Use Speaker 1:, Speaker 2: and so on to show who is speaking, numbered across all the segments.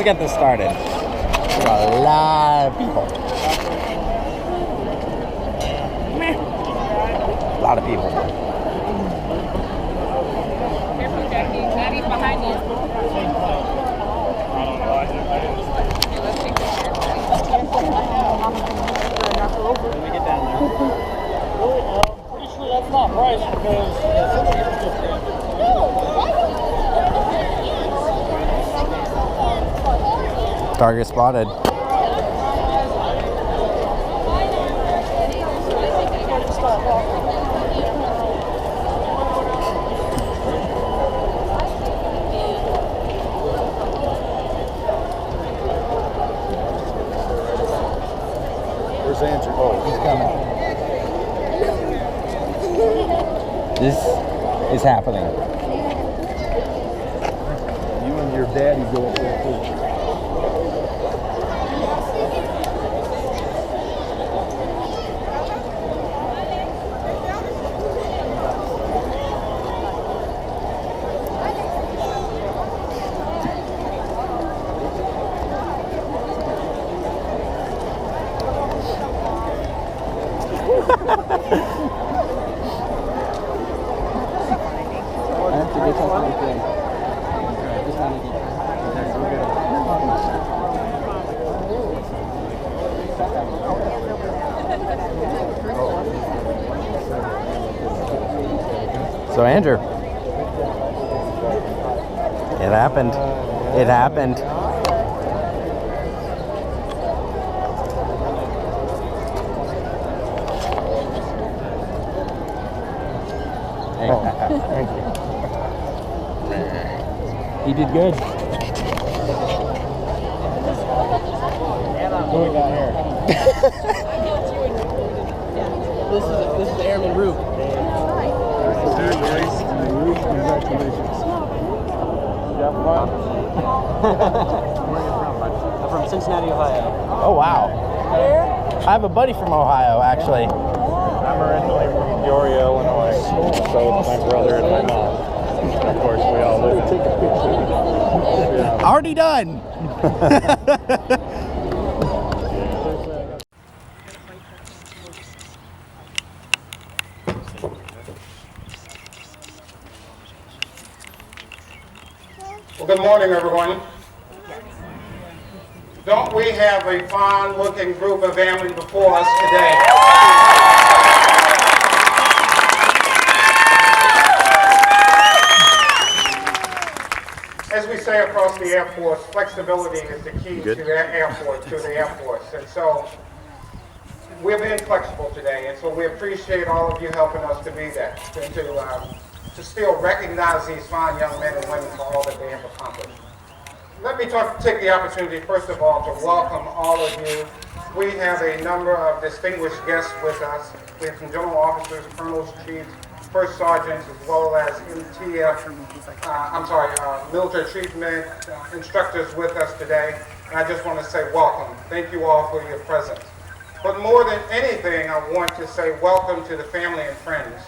Speaker 1: let's get this started. There's a lot of people. A lot of people.
Speaker 2: Careful, Jackie. Maddie's behind you. Okay, let's take this here.
Speaker 1: Let me get down there.
Speaker 3: Pretty sure that's not Bryce because
Speaker 1: Target spotted.
Speaker 3: Where's Andrew? Oh,
Speaker 1: He's coming. This is happening.
Speaker 3: you and your daddy go up there too.
Speaker 1: So Andrew, it happened. It happened.
Speaker 3: Thank you.
Speaker 1: He did good.
Speaker 3: What do we got here?
Speaker 4: This is the Airman Roof.
Speaker 3: Congratulations. You have fun?
Speaker 4: Where are you from, bud? I'm from Cincinnati, Ohio.
Speaker 1: Oh wow. I have a buddy from Ohio actually.
Speaker 3: I'm originally from Peoria, Illinois. So it's my brother and my mom. Of course, we all live. Take a picture. Yeah.
Speaker 1: Already done.
Speaker 5: Well, good morning, everyone. Don't we have a fine-looking group of airmen before us today? As we say across the Air Force, flexibility is the key to the Air Force. And so we're being flexible today, and so we appreciate all of you helping us to be that, to still recognize these fine young men and women for all that they have accomplished. Let me take the opportunity, first of all, to welcome all of you. We have a number of distinguished guests with us. We have some general officers, colonels, chiefs, first sergeants, as well as military treatment instructors with us today. And I just want to say welcome. Thank you all for your presence. But more than anything, I want to say welcome to the family and friends.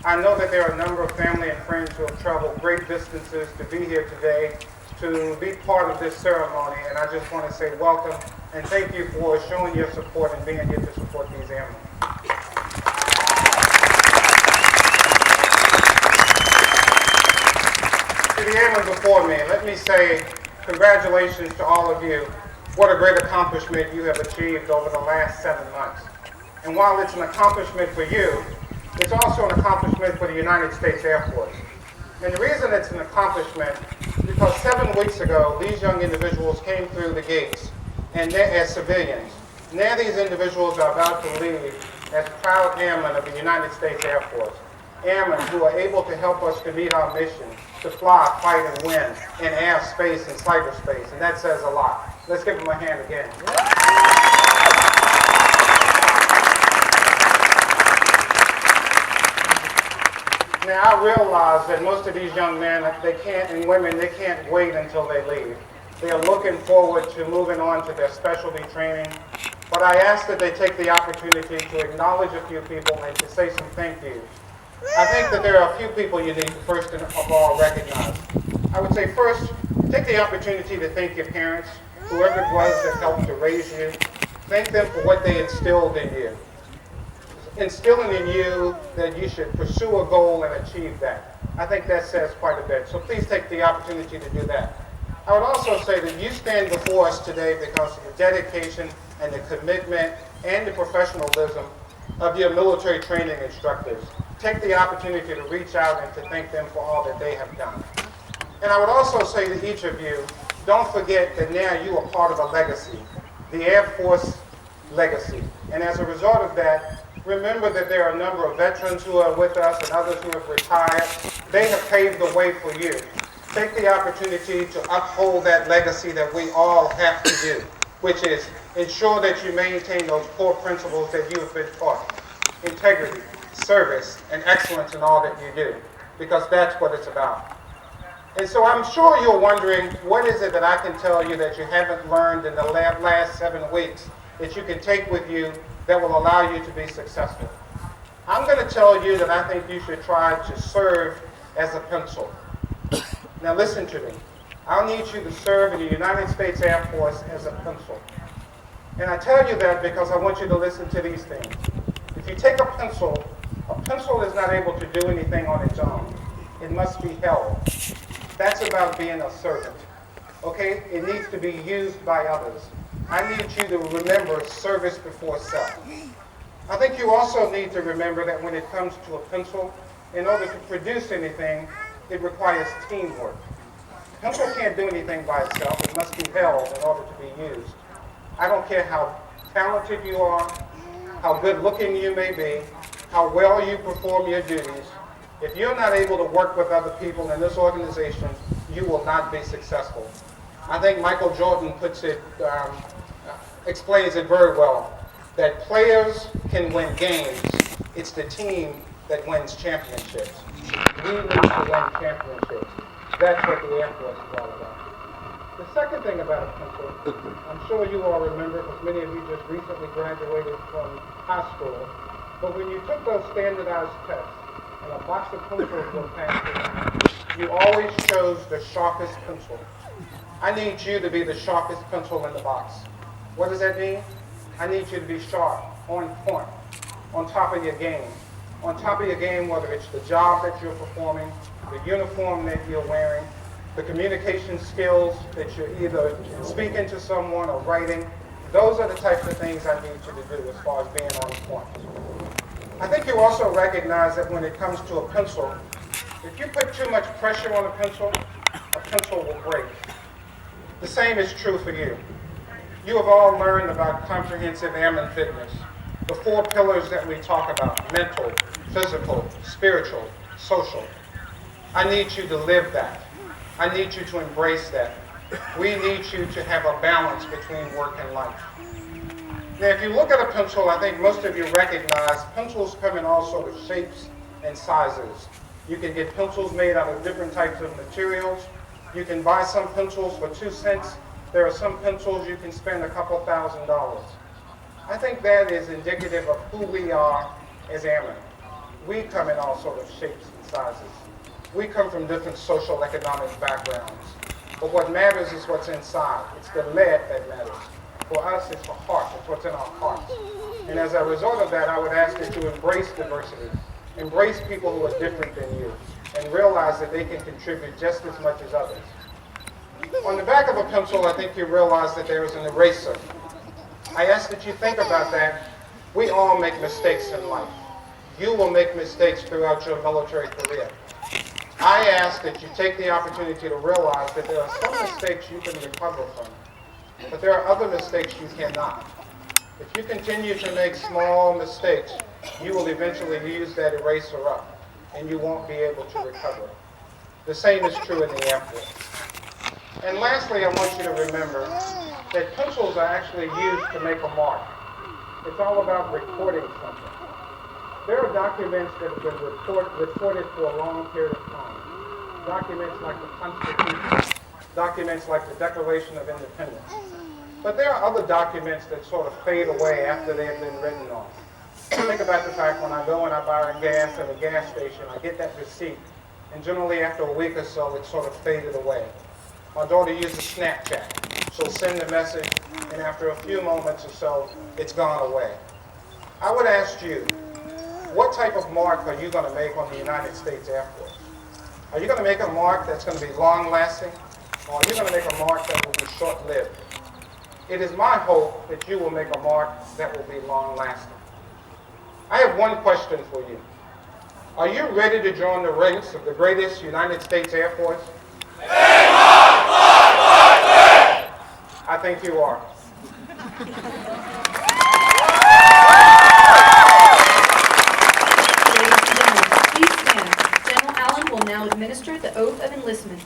Speaker 5: I know that there are a number of family and friends who have traveled great distances to be here today, to be part of this ceremony, and I just want to say welcome and thank you for showing your support and being here to support these airmen. To the airmen before me, let me say congratulations to all of you. What a great accomplishment you have achieved over the last 7 months. And while it's an accomplishment for you, it's also an accomplishment for the United States Air Force. And the reason it's an accomplishment is because 7 weeks ago, these young individuals came through the gates and as civilians. Now these individuals are about to leave as proud airmen of the United States Air Force. Airmen who are able to help us to meet our mission, to fly, fight, and win in air, space, and cyberspace. And that says a lot. Let's give them a hand again. Now, I realize that most of these young men and women, they can't wait until they leave. They are looking forward to moving on to their specialty training. But I ask that they take the opportunity to acknowledge a few people and to say some thank yous. I think that there are a few people you need to first of all recognize. I would say first, take the opportunity to thank your parents, whoever it was that helped to raise you. Thank them for what they instilled in you. Instilling in you that you should pursue a goal and achieve that. I think that says quite a bit. So please take the opportunity to do that. I would also say that you stand before us today because of the dedication and the commitment and the professionalism of your military training instructors. Take the opportunity to reach out and to thank them for all that they have done. And I would also say to each of you, don't forget that now you are part of a legacy, the Air Force legacy. And as a result of that, remember that there are a number of veterans who are with us and others who have retired. They have paved the way for you. Take the opportunity to uphold that legacy that we all have to do, which is ensure that you maintain those core principles that you have been taught. Integrity, service, and excellence in all that you do, because that's what it's about. And so I'm sure you're wondering, what is it that I can tell you that you haven't learned in the last 7 weeks that you can take with you that will allow you to be successful? I'm going to tell you that I think you should try to serve as a pencil. Now listen to me. I'll need you to serve in the United States Air Force as a pencil. And I tell you that because I want you to listen to these things. If you take a pencil is not able to do anything on its own. It must be held. That's about being a servant. Okay? It needs to be used by others. I need you to remember service before self. I think you also need to remember that when it comes to a pencil, in order to produce anything, it requires teamwork. A pencil can't do anything by itself. It must be held in order to be used. I don't care how talented you are, how good looking you may be, how well you perform your duties. If you're not able to work with other people in this organization, you will not be successful. I think Michael Jordan explains it very well, that players can win games. It's the team that wins championships. We need to win championships. That's what the Air Force is all about. The second thing about a pencil, I'm sure you all remember, because many of you just recently graduated from high school, but when you took those standardized tests and a box of pencils were passed around, you always chose the sharpest pencil. I need you to be the sharpest pencil in the box. What does that mean? I need you to be sharp, on point, on top of your game. On top of your game, whether it's the job that you're performing, the uniform that you're wearing, the communication skills that you're either speaking to someone or writing. Those are the types of things I need you to do as far as being on point. I think you also recognize that when it comes to a pencil, if you put too much pressure on a pencil will break. The same is true for you. You have all learned about comprehensive airman fitness, the 4 pillars that we talk about: mental, physical, spiritual, social. I need you to live that. I need you to embrace that. We need you to have a balance between work and life. Now, if you look at a pencil, I think most of you recognize pencils come in all sorts of shapes and sizes. You can get pencils made out of different types of materials. You can buy some pencils for 2 cents. There are some pencils you can spend a couple $1,000s. I think that is indicative of who we are as airmen. We come in all sorts of shapes and sizes. We come from different social economic backgrounds. But what matters is what's inside. It's the lead that matters. For us, it's the heart. It's what's in our hearts. And as a result of that, I would ask that you embrace diversity. Embrace people who are different than you. And realize that they can contribute just as much as others. On the back of a pencil, I think you realize that there is an eraser. I ask that you think about that. We all make mistakes in life. You will make mistakes throughout your military career. I ask that you take the opportunity to realize that there are some mistakes you can recover from, but there are other mistakes you cannot. If you continue to make small mistakes, you will eventually use that eraser up, and you won't be able to recover. The same is true in the Air Force. And lastly, I want you to remember that pencils are actually used to make a mark. It's all about recording something. There are documents that have been recorded for a long period of time. Documents like the Constitution, documents like the Declaration of Independence. But there are other documents that sort of fade away after they have been written on. Think about the fact when I go and I buy gas at a gas station, I get that receipt. and generally after a week or so, it sort of faded away. My daughter uses Snapchat. She'll send the message, and after a few moments or so, it's gone away. I would ask you, what type of mark are you going to make on the United States Air Force? Are you going to make a mark that's going to be long-lasting, or are you going to make a mark that will be short-lived? It is my hope that you will make a mark that will be long-lasting. I have one question for you. Are you ready to join the ranks of the greatest United States Air Force? I think you are.
Speaker 6: Ladies and gentlemen, please stand. General Allen will now administer the oath of enlistment.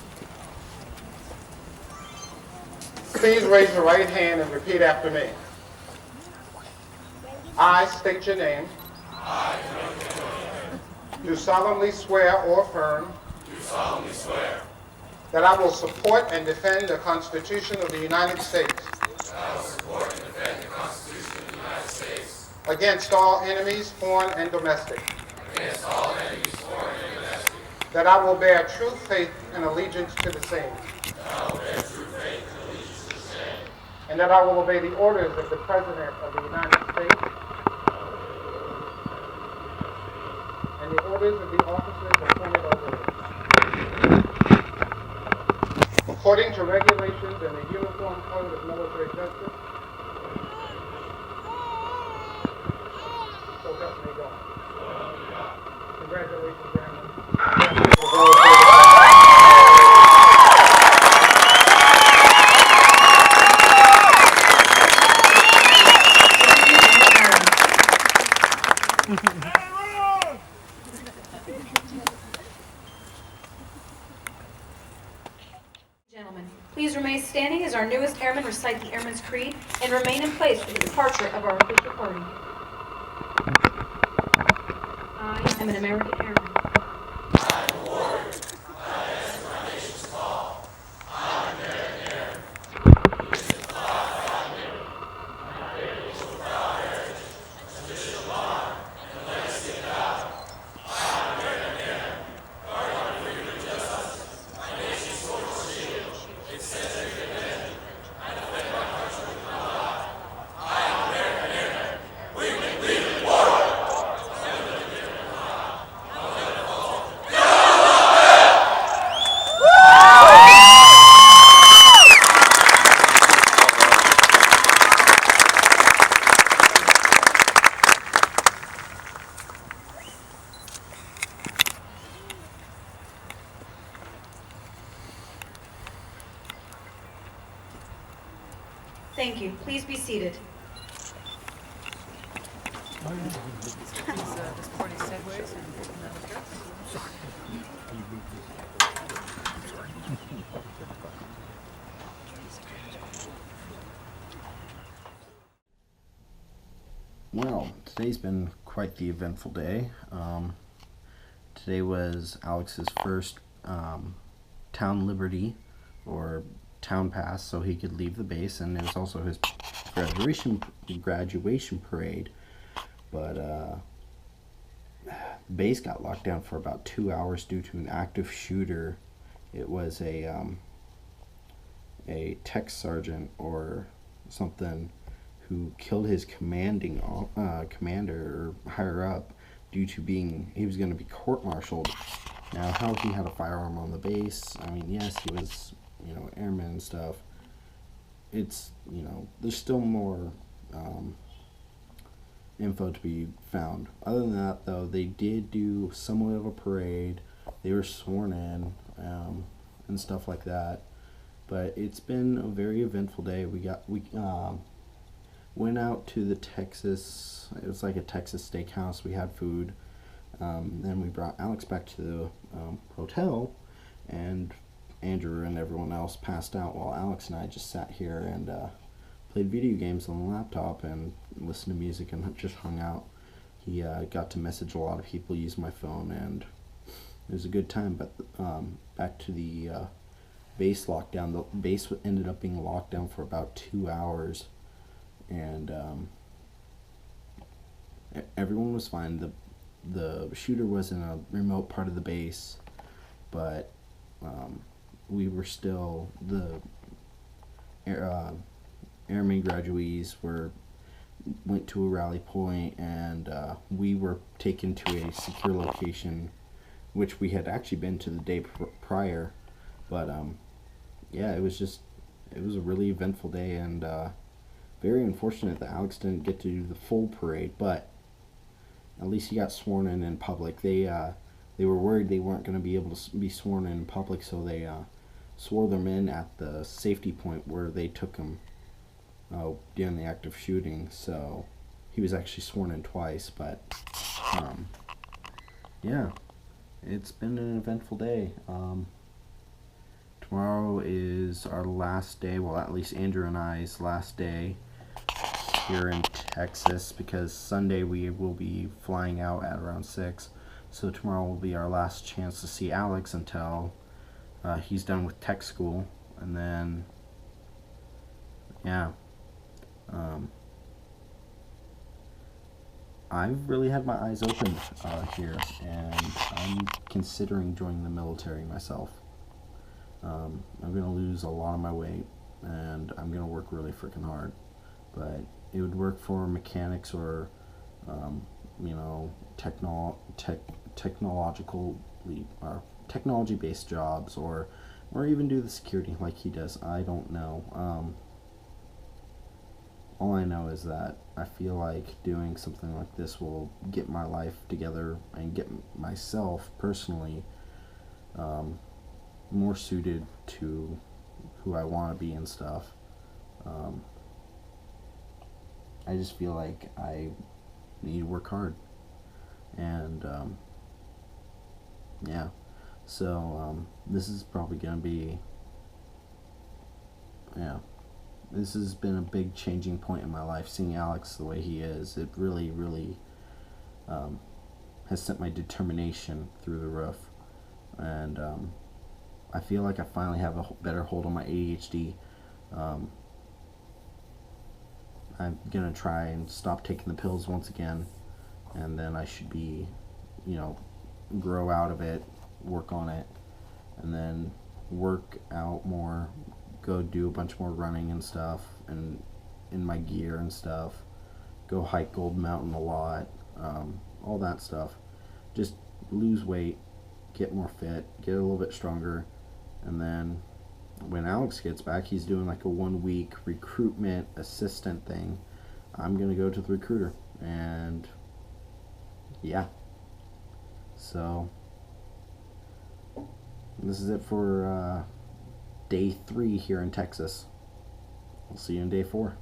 Speaker 5: Please raise your right hand and repeat after me. I state your name. Do solemnly swear or affirm that I will support and defend the Constitution of the United States against all enemies, foreign and domestic. That I will bear true faith and allegiance to the same. And that I will obey the orders of the President of the United States and the orders of the officers appointed over me. According to regulations and the Uniform Code of Military Justice, so help me God. Congratulations, Airman.
Speaker 6: Gentlemen, please remain standing as our newest airmen recite the Airman's Creed and remain in place for the departure of our official party. I am an American airman. Thank you. Please be seated.
Speaker 1: Well, today's been quite the eventful day. Today was Alex's first town liberty, or town pass, so he could leave the base, and it was also his graduation parade. But the base got locked down for about 2 hours due to an active shooter. It was a tech sergeant or something who killed his commander or higher up due to he was going to be court-martialed. Now, how he had a firearm on the base, I mean, yes, he was, airman and stuff. It's, there's still more info to be found. Other than that, though, they did do somewhat of a parade. They were sworn in and stuff like that. But it's been a very eventful day. We went out to the Texas. It was like a Texas steakhouse. We had food. Then we brought Alex back to the hotel, and Andrew and everyone else passed out while Alex and I just sat here and played video games on the laptop and listened to music and just hung out. He got to message a lot of people, use my phone, and it was a good time. But back to the base lockdown. The base ended up being locked down for about 2 hours, and everyone was fine. The shooter was in a remote part of the base, but we were still the airman graduees went to a rally point, and we were taken to a secure location, which we had actually been to the day prior. But yeah, it was a really eventful day, and very unfortunate that Alex didn't get to do the full parade, but at least he got sworn in public. They were worried they weren't going to be able to be sworn in public, so they swore them in at the safety point where they took him during the act of shooting. So he was actually sworn in twice, but yeah, it's been an eventful day. Tomorrow is our last day, well, at least Andrew and I's last day here in Texas, because Sunday we will be flying out at around 6. So tomorrow will be our last chance to see Alex until he's done with tech school. And then, yeah. I've really had my eyes open here, and I'm considering joining the military myself. I'm going to lose a lot of my weight, and I'm going to work really freaking hard. But it would work for mechanics or, technology-based jobs, or even do the security like he does. I don't know. All I know is that I feel like doing something like this will get my life together and get myself personally more suited to who I want to be and stuff. I just feel like I need to work hard, and yeah. So this is probably gonna be, yeah. This has been a big changing point in my life. Seeing Alex the way he is, it really, really has sent my determination through the roof, and I feel like I finally have a better hold on my ADHD. I'm gonna try and stop taking the pills once again, and then I should be, grow out of it, work on it, and then work out more, go do a bunch more running and stuff, and in my gear and stuff, go hike Gold Mountain a lot, all that stuff. Just lose weight, get more fit, get a little bit stronger, and then when Alex gets back, he's doing like a 1-week recruitment assistant thing. I'm gonna go to the recruiter, and yeah. So this is it for day 3 here in Texas. We'll see you in day 4.